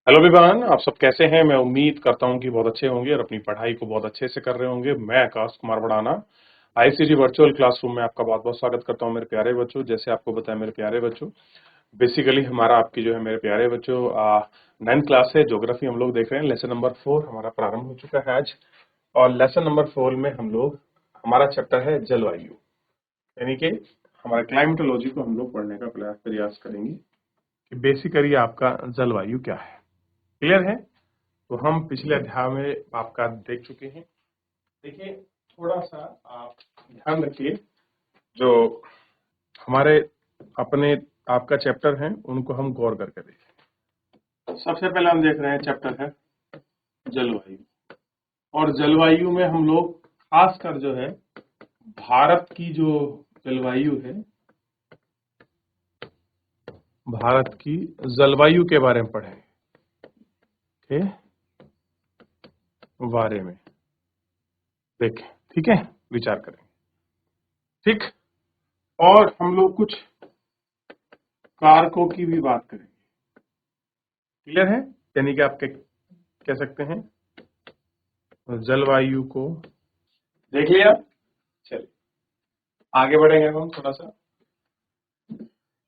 Hello everyone, आप सब कैसे हैं। मैं उम्मीद करता हूं कि बहुत अच्छे होंगे और अपनी पढ़ाई को बहुत अच्छे से कर रहे होंगे। मैं आकाश कुमार बढ़ाना आईसीटी वर्चुअल क्लासरूम में आपका बहुत बहुत स्वागत करता हूं मेरे प्यारे बच्चों। जैसे आपको बताया मेरे प्यारे बच्चों, बेसिकली हमारा आपकी जो है मेरे प्यारे बच्चों 9th क्लास है। ज्योग्राफी हम लोग देख रहे हैं। लेसन नंबर 4 हमारा प्रारंभ हो चुका है आज। और लेसन नंबर 4 में हम लोग हमारा चैप्टर है जलवायु, यानी कि हमारा क्लाइमेटोलॉजी को हम लोग पढ़ने का प्रयास करेंगे कि बेसिकली आपका जलवायु क्या है। क्लियर है? तो हम पिछले अध्याय में आपका देख चुके हैं। देखिए, थोड़ा सा आप ध्यान रखिए, जो हमारे अपने आपका चैप्टर है उनको हम गौर करके देखें। सबसे पहले हम देख रहे हैं चैप्टर है जलवायु। और जलवायु में हम लोग खासकर जो है भारत की जो जलवायु है, भारत की जलवायु के बारे में पढ़ें के बारे में देखें। ठीक है, विचार करें। ठीक, और हम लोग कुछ कारकों की भी बात करेंगे। क्लियर है? यानी कि आप कह सकते हैं जलवायु को देख लिया। चलिए आगे बढ़ेंगे हम थोड़ा सा।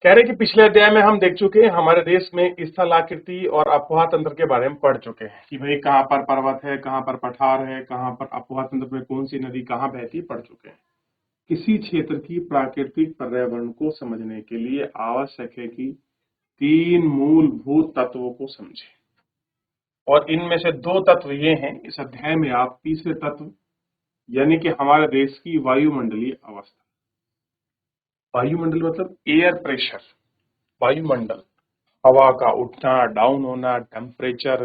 कह रहे कि पिछले अध्याय में हम देख चुके हैं हमारे देश में स्थलाकृति और अपवाह तंत्र के बारे में पढ़ चुके हैं कि भाई कहाँ पर पर्वत है, कहाँ पर पठार है, कहाँ पर अपवाह तंत्र में कौन सी नदी कहाँ बहती, पढ़ चुके हैं। किसी क्षेत्र की प्राकृतिक पर्यावरण को समझने के लिए आवश्यक है कि 3 मूलभूत तत्वों को समझें, और इनमें से 2 तत्व ये हैं। इस अध्याय में आप तीसरे तत्व यानी कि हमारे देश की वायुमंडलीय अवस्था, वायुमंडल मतलब एयर प्रेशर, वायुमंडल, हवा का उठना डाउन होना, टेम्परेचर,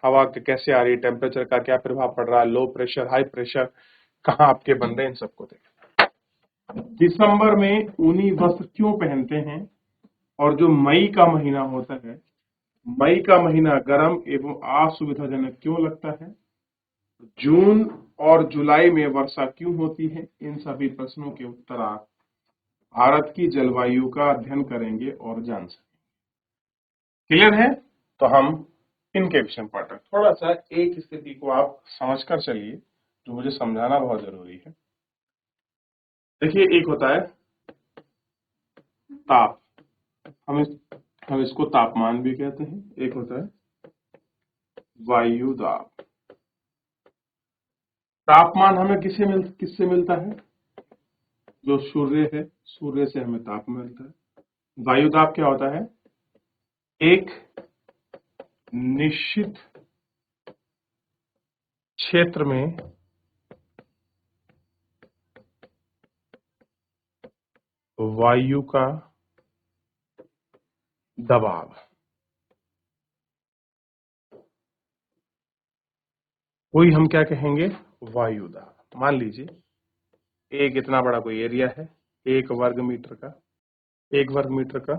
हवा के कैसे आ रही है, टेम्परेचर का क्या प्रभाव पड़ रहा है, लो प्रेशर हाई प्रेशर कहाँ आपके बन रहे हैं, इन सबको देखें। दिसंबर में ऊनी वस्त्र क्यों पहनते हैं, और जो मई का महीना होता है, मई का महीना गर्म एवं असुविधाजनक क्यों लगता है, जून और जुलाई में वर्षा क्यों होती है, इन सभी प्रश्नों के उत्तर आप भारत की जलवायु का अध्ययन करेंगे और जान सकेंगे। क्लियर है? तो हम इनके विषय में पढ़ रहे हैं। थोड़ा सा एक स्थिति को आप समझकर चलिए, जो मुझे समझाना बहुत जरूरी है। देखिए, एक होता है ताप, हम इसको तापमान भी कहते हैं। एक होता है वायु दाब। तापमान हमें किससे मिलता है? जो सूर्य है, सूर्य से हमें ताप मिलता है। वायु दाब क्या होता है? एक निश्चित क्षेत्र में वायु का दबाव, कोई हम क्या कहेंगे? वायु दाब। मान लीजिए एक इतना बड़ा कोई एरिया है, 1 वर्ग मीटर का, 1 वर्ग मीटर का,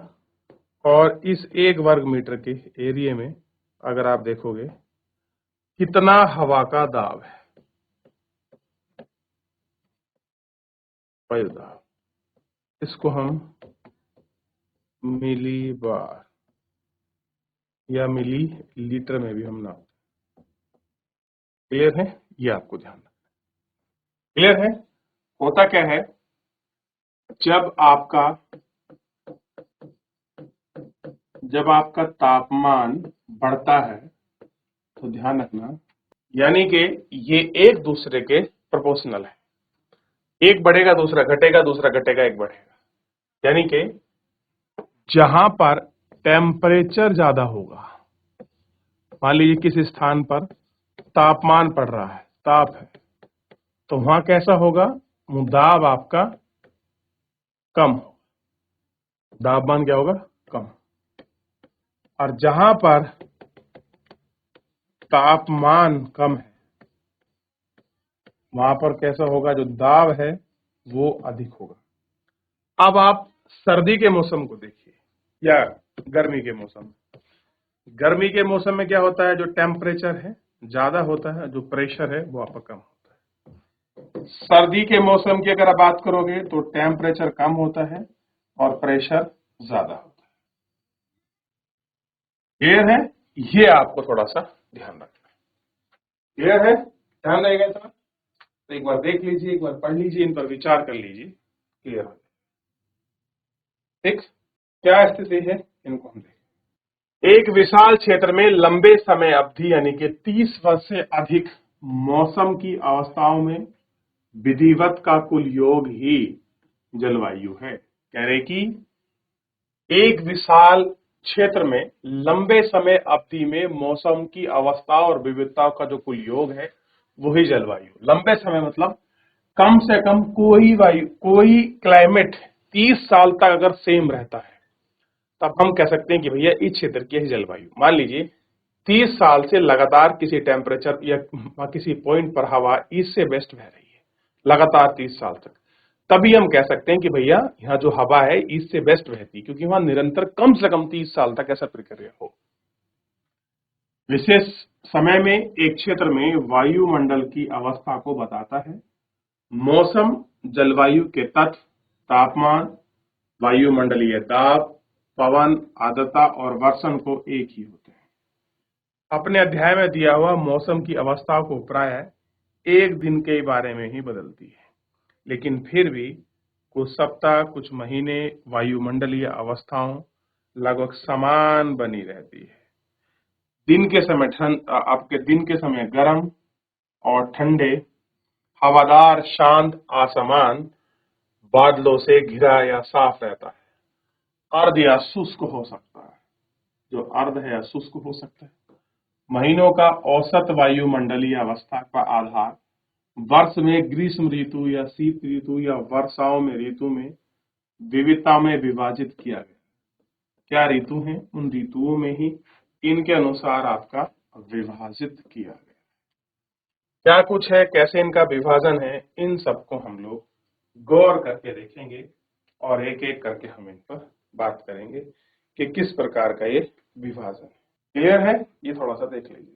और इस 1 वर्ग मीटर के एरिया में अगर आप देखोगे कितना हवा का दाब है, वायु दाब, इसको हम मिली बार या मिली लीटर में भी हम नापते। क्लियर है? ये आपको ध्यान रखना। क्लियर है? होता क्या है, जब आपका तापमान बढ़ता है तो ध्यान रखना, यानी कि ये एक दूसरे के प्रोपोर्शनल है। एक बढ़ेगा दूसरा घटेगा, दूसरा घटेगा एक बढ़ेगा। यानी कि जहां पर टेम्परेचर ज्यादा होगा, मान लीजिए किस स्थान पर तापमान पड़ रहा है, ताप है, तो वहां कैसा होगा? दाब आपका कम हो, दाबमान क्या होगा? कम। और जहां पर तापमान कम है वहां पर कैसा होगा? जो दाब है वो अधिक होगा। अब आप सर्दी के मौसम को देखिए या गर्मी के मौसम। गर्मी के मौसम में क्या होता है? जो टेम्परेचर है ज्यादा होता है, जो प्रेशर है वो आपका कम होता है। सर्दी के मौसम की अगर आप बात करोगे तो टेम्परेचर कम होता है और प्रेशर ज्यादा होता है। क्लियर है? ये आपको थोड़ा सा ध्यान रखना है। क्लियर है? ध्यान रहेगा इतना? तो एक बार देख लीजिए, एक बार पढ़ लीजिए, इन पर विचार कर लीजिए, क्लियर हो जाए। ठीक, क्या स्थिति है इनको हम देखें। एक विशाल क्षेत्र में लंबे समय अवधि यानी कि 30 वर्ष से अधिक मौसम की अवस्थाओं में विधिवत का कुल योग ही जलवायु है। कह रहे कि एक विशाल क्षेत्र में लंबे समय अवधि में मौसम की अवस्था और विविधताओं का जो कुल योग है वही जलवायु। लंबे समय मतलब कम से कम कोई क्लाइमेट 30 साल तक अगर सेम रहता है तब हम कह सकते हैं कि भैया इस क्षेत्र की जलवायु। मान लीजिए 30 साल से लगातार किसी टेम्परेचर या किसी पॉइंट पर हवा ईस्ट से वेस्ट बह रही है लगातार 30 साल तक, तभी हम कह सकते हैं कि भैया यहाँ जो हवा है ईस्ट से वेस्ट बहती है, क्योंकि वहां निरंतर कम से कम 30 साल तक ऐसा प्रक्रिया हो। विशेष समय में एक क्षेत्र में वायुमंडल की अवस्था को बताता है। मौसम जलवायु के तत्व तापमान, वायुमंडलीय दाब, पवन, आर्द्रता और वर्षण को एक ही होते हैं। अपने अध्याय में दिया हुआ मौसम की अवस्था को प्रायः एक दिन के बारे में ही बदलती है, लेकिन फिर भी कुछ सप्ताह कुछ महीने वायुमंडलीय अवस्थाओं लगभग समान बनी रहती है। दिन के समय आपके दिन के समय गर्म और ठंडे, हवादार, शांत, आसमान बादलों से घिरा या साफ रहता है। अर्ध या शुष्क हो सकता है, जो अर्ध है या शुष्क हो सकता है। महीनों का औसत वायुमंडलीय अवस्था का आधार वर्ष में ग्रीष्म ऋतु या शीत ऋतु या वर्षाओं में ऋतु में विविधता में विभाजित किया गया। क्या ऋतु हैं, उन ऋतुओं में ही इनके अनुसार आपका विभाजित किया गया। क्या कुछ है, कैसे इनका विभाजन है, इन सबको हम लोग गौर करके देखेंगे और एक एक करके हम इन पर बात करेंगे कि किस प्रकार का ये विभाजन है। क्लियर है? ये थोड़ा सा देख लीजिए।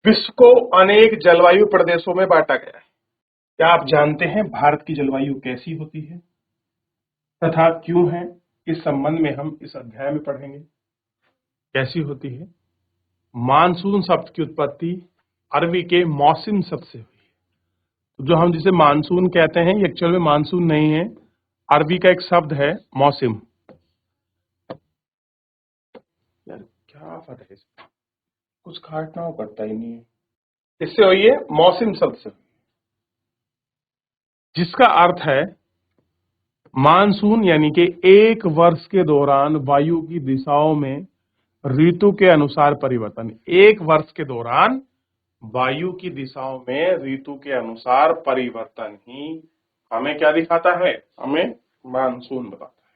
विश्व को अनेक जलवायु प्रदेशों में बांटा गया है। क्या आप जानते हैं भारत की जलवायु कैसी होती है तथा क्यों है? इस संबंध में हम इस अध्याय में पढ़ेंगे। कैसी होती है? मानसून शब्द की उत्पत्ति अरबी के मौसम शब्द से हुई है। जो हम जिसे मानसून कहते हैं, एक्चुअल में मानसून नहीं है, अरबी का एक शब्द है मौसम। यार क्या फर्क है, कुछ काटना हो करता ही नहीं है। इससे हुई है मौसम शब्द से, जिसका अर्थ है मानसून, यानी कि एक वर्ष के दौरान वायु की दिशाओं में ऋतु के अनुसार परिवर्तन। एक वर्ष के दौरान वायु की दिशाओं में ऋतु के अनुसार परिवर्तन ही हमें क्या दिखाता है? हमें मानसून बताता है।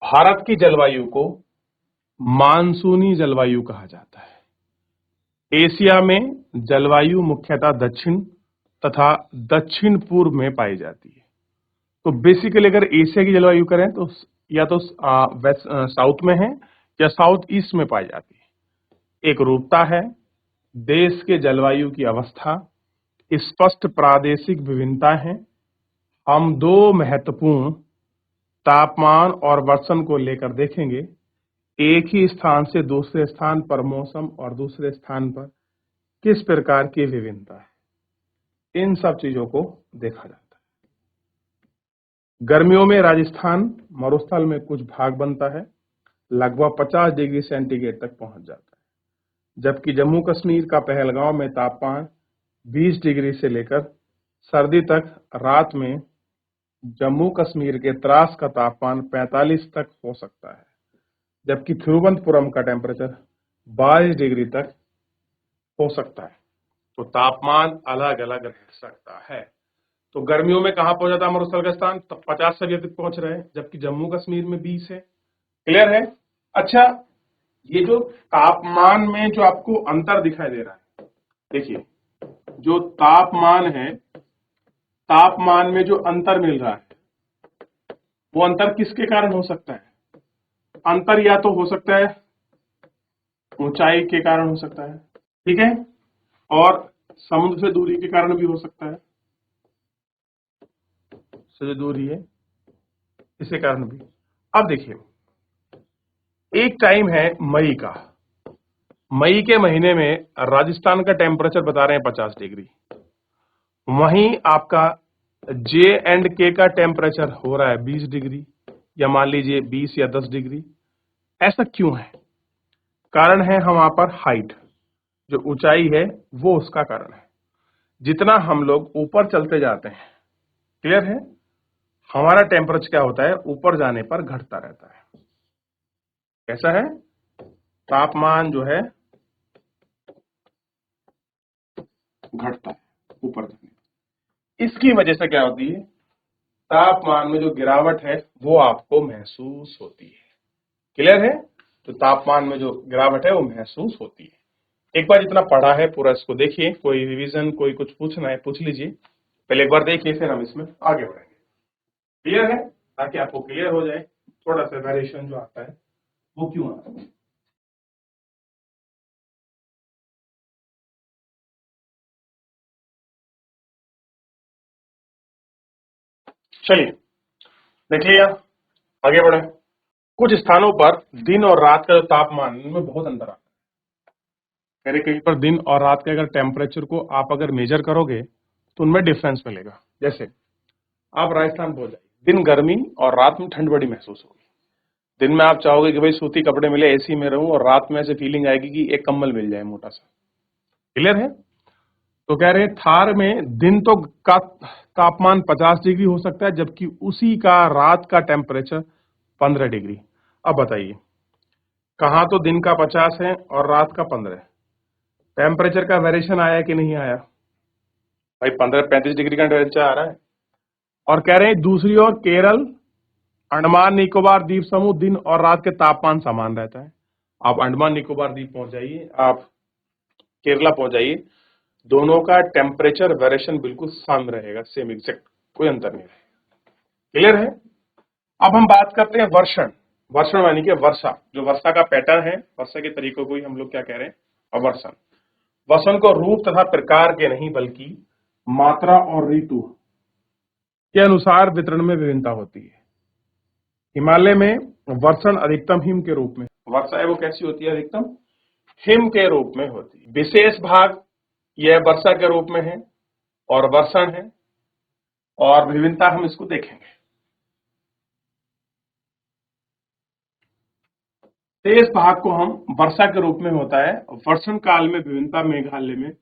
भारत की जलवायु को मानसूनी जलवायु कहा जाता है। एशिया में जलवायु मुख्यतः दक्षिण तथा दक्षिण पूर्व में पाई जाती है। तो बेसिकली अगर एशिया की जलवायु करें तो या तो वेस्ट साउथ में है या साउथ ईस्ट में पाई जाती है। एक रूपता है देश के जलवायु की अवस्था, स्पष्ट प्रादेशिक विभिन्नता है। हम दो महत्वपूर्ण तापमान और वर्षण को लेकर देखेंगे। एक ही स्थान से दूसरे स्थान पर मौसम और दूसरे स्थान पर किस प्रकार की विभिन्नता है, इन सब चीजों को देखा जाता है। गर्मियों में राजस्थान मरुस्थल में कुछ भाग बनता है, लगभग 50 डिग्री सेंटीग्रेड तक पहुंच जाता है, जबकि जम्मू कश्मीर का पहलगांव में तापमान 20 डिग्री से लेकर सर्दी तक, रात में जम्मू कश्मीर के द्रास का तापमान 45 तक हो सकता है, जबकि थिरुवनंतपुरम का टेम्परेचर 22 डिग्री तक हो सकता है। तो तापमान अलग अलग रह सकता है। तो गर्मियों में कहां पहुंच जाता है मरुस्थल का स्थान? तो 50 से तक पहुंच रहे हैं, जबकि जम्मू कश्मीर में 20 है। क्लियर है? अच्छा, ये जो तापमान में जो आपको अंतर दिखाई दे रहा है, देखिए जो तापमान है, तापमान में जो अंतर मिल रहा है वो अंतर किसके कारण हो सकता है? अंतर या तो हो सकता है ऊंचाई के कारण हो सकता है, ठीक है, और समुद्र से दूरी के कारण भी हो सकता है। से जो दूरी है इसी कारण भी। अब देखिए, एक टाइम है मई का, मई के महीने में राजस्थान का टेम्परेचर बता रहे हैं 50 डिग्री, वहीं आपका जे एंड के का टेम्परेचर हो रहा है 20 डिग्री या मान लीजिए 20 या 10 डिग्री। ऐसा क्यों है? कारण है वहां पर हाइट, जो ऊंचाई है वो उसका कारण है। जितना हम लोग ऊपर चलते जाते हैं, क्लियर है, हमारा टेम्परेचर क्या होता है, ऊपर जाने पर घटता रहता है। कैसा है? तापमान जो है घटता है ऊपर जाने। इसकी वजह से क्या होती है, तापमान में जो गिरावट है वो आपको महसूस होती है। क्लियर है? तो तापमान में जो गिरावट है वो महसूस होती है। एक बार जितना पढ़ा है पूरा इसको देखिए, कोई रिवीजन, कोई कुछ पूछना है पूछ लीजिए, पहले एक बार देखिए, फिर हम इसमें आगे बढ़ेंगे। क्लियर है? ताकि आपको क्लियर हो जाए थोड़ा सा वेरिएशन जो आता है वो क्यों आता है। चलिए देख लिया, आगे बढ़े। कुछ स्थानों पर दिन और रात का जो तापमान में बहुत अंतर आता है। कह कहीं पर दिन और रात के अगर टेम्परेचर को आप अगर मेजर करोगे तो उनमें डिफरेंस मिलेगा। जैसे आप राजस्थान पहुंच जाइए, दिन गर्मी और रात में ठंड बड़ी महसूस होगी। दिन में आप चाहोगे कि भाई सूती कपड़े मिले, एसी में रहूं, और रात में ऐसे फीलिंग आएगी कि एक कंबल मिल जाए मोटा सा। क्लियर है? तो कह रहे हैं थार में दिन तो का तापमान 50 डिग्री हो सकता है, जबकि उसी का रात का टेम्परेचर 15 डिग्री। अब बताइए, कहाँ तो दिन का 50 है और रात का 15। टेम्परेचर का वेरिएशन आया कि नहीं आया? भाई 15-35 डिग्री का टेम्परेचर आ रहा है। और कह रहे हैं दूसरी ओर केरल, अंडमान निकोबार द्वीप समूह, दिन और रात के तापमान समान रहता है। आप अंडमान निकोबार द्वीप पहुंच जाइए, आप केरला पहुंच जाइए, दोनों का टेम्परेचर वेरिएशन बिल्कुल समान रहेगा, सेम एग्जैक्ट, कोई अंतर नहीं रहेगा। क्लियर है? अब हम बात करते हैं वर्षण। वर्षण यानी कि वर्षा, जो वर्षा का पैटर्न है, वर्षा के तरीकों को ही हम लोग क्या कह रहे हैं, अवर्षण। वर्षण को रूप तथा प्रकार के नहीं बल्कि मात्रा और ऋतु के अनुसार वितरण में विभिन्नता होती है। हिमालय में वर्षण अधिकतम हिम के रूप में, वर्षा है वो कैसी होती है, अधिकतम हिम के रूप में होती है। विशेष भाग यह वर्षा के रूप में है और वर्षण है, और विभिन्नता हम इसको देखेंगे। शेष भाग को हम वर्षा के रूप में होता है। वर्षण काल में विभिन्नता मेघालय में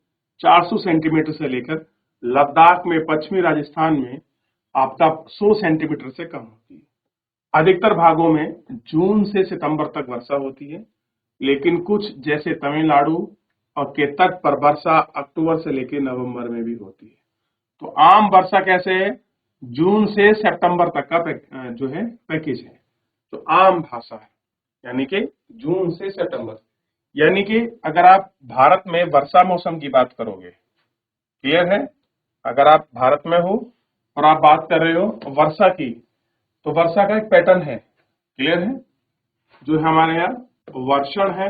400 सेंटीमीटर से लेकर लद्दाख में पश्चिमी राजस्थान में आपका 100 सेंटीमीटर से कम होती है। अधिकतर भागों में जून से सितंबर तक वर्षा होती है, लेकिन कुछ जैसे तमिलनाडु और के तट पर वर्षा अक्टूबर से लेकर नवंबर में भी होती है। तो आम वर्षा कैसे है, जून से सितंबर तक का जो है पैकेज है, तो आम भाषा है, यानी कि जून से सितंबर। यानी कि अगर आप भारत में वर्षा मौसम की बात करोगे, क्लियर है, अगर आप भारत में हो और आप बात कर रहे हो वर्षा की, तो वर्षा का एक पैटर्न है, क्लियर है, जो हमारे यहाँ वर्षण है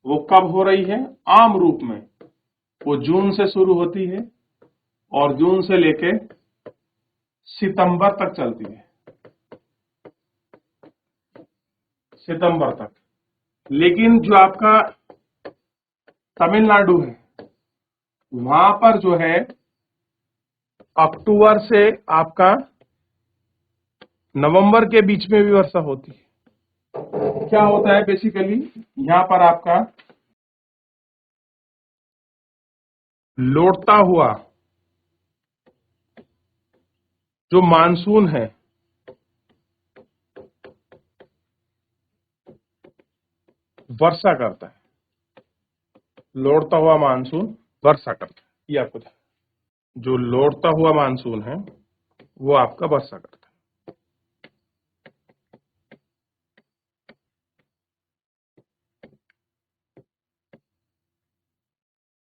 वो कब हो रही है, आम रूप में वो जून से शुरू होती है और जून से लेके सितंबर तक चलती है, सितंबर तक। लेकिन जो आपका तमिलनाडु है, वहां पर जो है अक्टूबर से आपका नवंबर के बीच में भी वर्षा होती है। क्या होता है बेसिकली, यहां पर आपका लौटता हुआ जो मानसून है वर्षा करता है, लौटता हुआ मानसून वर्षा करता है। ये आपको जो लौटता हुआ मानसून है वो आपका वर्षा करता है।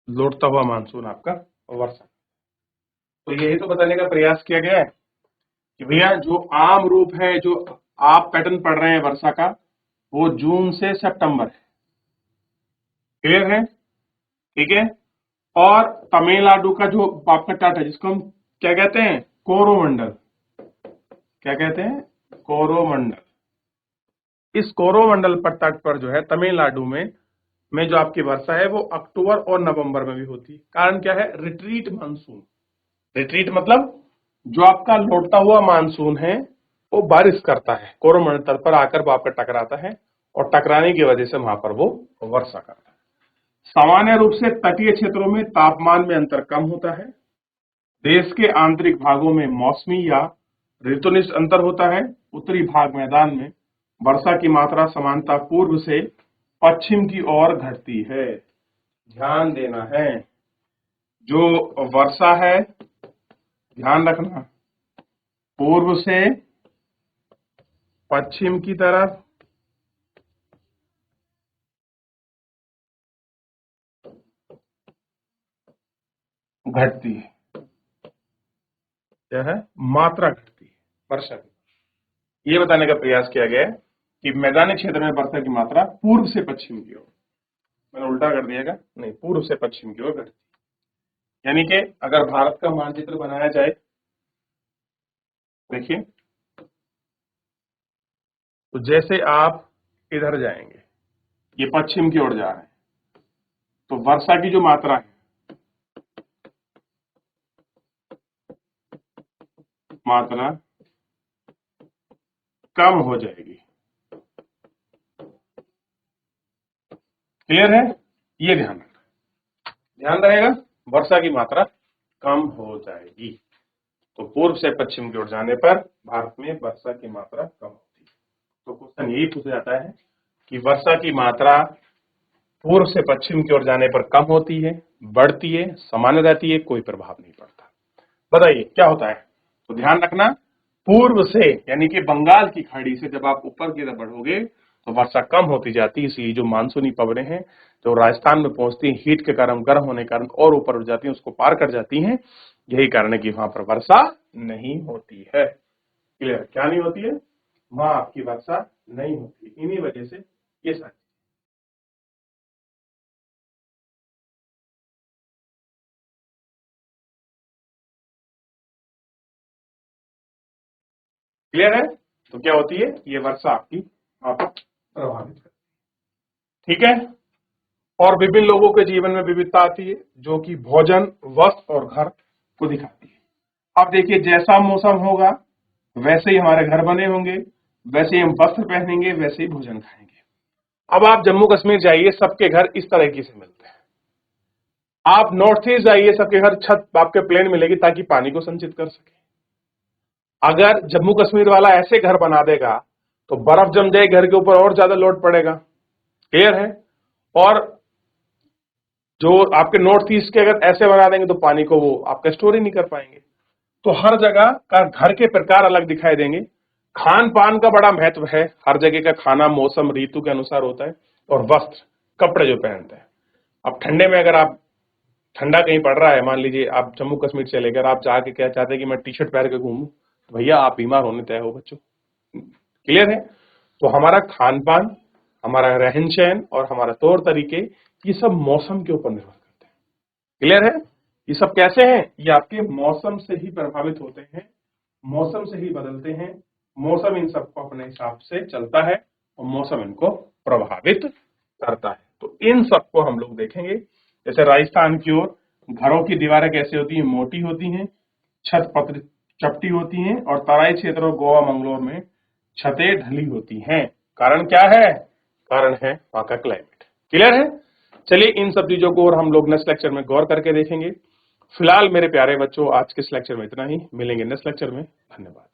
लौटता हुआ मानसून आपका वर्षा। तो यही तो बताने का प्रयास किया गया है कि भैया जो आम रूप है, जो आप पैटर्न पढ़ रहे हैं वर्षा का, वो जून से सितंबर है। क्लियर है? ठीक है। और तमिलनाडु का जो आपका टाट है, जिसको हम क्या कहते हैं, कोरोमंडल, क्या कहते हैं, कोरोमंडल। इस कोरोमंडल पर तट पर जो है तमिलनाडु में जो आपकी वर्षा है वो अक्टूबर और नवंबर में भी होती है। कारण क्या है, रिट्रीट मानसून। रिट्रीट मतलब जो आपका लौटता हुआ मानसून है वो बारिश करता है, कोरोमंडल तट पर आकर वो आपका टकराता है और टकराने की वजह से वहां पर वो वर्षा करता है। सामान्य रूप से तटीय क्षेत्रों में तापमान में अंतर कम होता है। देश के आंतरिक भागों में मौसमी या ऋतुनिष्ठ अंतर होता है। उत्तरी भाग मैदान में वर्षा की मात्रा समानता पूर्व से पश्चिम की ओर घटती है। ध्यान देना है, जो वर्षा है ध्यान रखना, पूर्व से पश्चिम की तरफ घटती है। क्या है, मात्रा घटती है वर्षा की। ये बताने का प्रयास किया गया है कि मैदानी क्षेत्र में वर्षा की मात्रा पूर्व से पश्चिम की ओर, मैंने उल्टा कर दिया क्या, नहीं, पूर्व से पश्चिम की ओर घटती है। यानी कि अगर भारत का मानचित्र बनाया जाए, देखिए, तो जैसे आप इधर जाएंगे, ये पश्चिम की ओर जा रहे हैं, तो वर्षा की जो मात्रा है, मात्रा कम हो जाएगी। क्लियर है, ये ध्यान रखना, ध्यान रहेगा, वर्षा की मात्रा कम हो जाएगी। तो पूर्व से पश्चिम की ओर जाने पर भारत में वर्षा की मात्रा कम होती है। तो क्वेश्चन यही पूछा जाता है कि वर्षा की मात्रा पूर्व से पश्चिम की ओर जाने पर कम होती है, बढ़ती है, सामान्य रहती है, कोई प्रभाव नहीं पड़ता। बताइए क्या होता है। तो ध्यान रखना, पूर्व से यानी कि बंगाल की खाड़ी से जब आप ऊपर की तरफ बढ़ोगे तो वर्षा कम होती जाती है। इसलिए जो मानसूनी पवनें हैं जो राजस्थान में पहुंचती हैं, हीट के कारण, गर्म होने के कारण और ऊपर उठ जाती हैं, उसको पार कर जाती हैं। यही कारण है कि वहां पर वर्षा नहीं होती है। क्लियर, क्या नहीं होती है, वहां आपकी वर्षा नहीं होती, इन्हीं वजह से ये सारी। क्लियर है, तो क्या होती है, ये वर्षा आपकी वहां पर प्रभावित करती है। ठीक है, और विभिन्न लोगों के जीवन में विविधता आती है जो कि भोजन, वस्त्र और घर को दिखाती है। अब देखिए, जैसा मौसम होगा वैसे ही हमारे घर बने होंगे, वैसे ही हम वस्त्र पहनेंगे, वैसे ही भोजन खाएंगे। अब आप जम्मू कश्मीर जाइए, सबके घर इस तरीके से मिलते हैं। आप नॉर्थ ईस्ट जाइए, सबके घर छत आपके प्लेन मिलेगी ताकि पानी को संचित कर सके। अगर जम्मू कश्मीर वाला ऐसे घर बना देगा तो बर्फ जम जाए घर के ऊपर और ज्यादा लोड पड़ेगा। क्लियर है, और जो आपके नॉर्थ ईस्ट के अगर ऐसे बना देंगे तो पानी को वो आपका स्टोर ही नहीं कर पाएंगे। तो हर जगह का घर के प्रकार अलग दिखाई देंगे। खान पान का बड़ा महत्व है, हर जगह का खाना मौसम ऋतु के अनुसार होता है। और वस्त्र, कपड़े जो पहनते हैं, अब ठंडे में अगर आप, ठंडा कहीं पड़ रहा है, मान लीजिए आप जम्मू कश्मीर चले गए, आप जाके क्या चाहते हैं कि मैं टी शर्ट पहन के घूमूं, तो भैया आप बीमार होने तय हो बच्चों। क्लियर है, तो हमारा खान पान, हमारा रहन सहन और हमारा तौर तरीके, ये सब मौसम के ऊपर निर्भर करते हैं। क्लियर है, ये सब कैसे हैं, ये आपके मौसम से ही प्रभावित होते हैं, मौसम से ही बदलते हैं। मौसम इन सबको अपने हिसाब से चलता है और मौसम इनको प्रभावित करता है। तो इन सबको हम लोग देखेंगे। जैसे राजस्थान की ओर घरों की दीवारें कैसे होती हैं, मोटी होती हैं, छत पतली चपटी होती हैं, और तराई क्षेत्र और गोवा मंगलोर में छतें ढली होती हैं। कारण क्या है, कारण है वहां का क्लाइमेट। क्लियर है, चलिए इन सब चीजों को और हम लोग नेक्स्ट लेक्चर में गौर करके देखेंगे। फिलहाल मेरे प्यारे बच्चों, आज के इस लेक्चर में इतना ही, मिलेंगे नेक्स्ट लेक्चर में। धन्यवाद।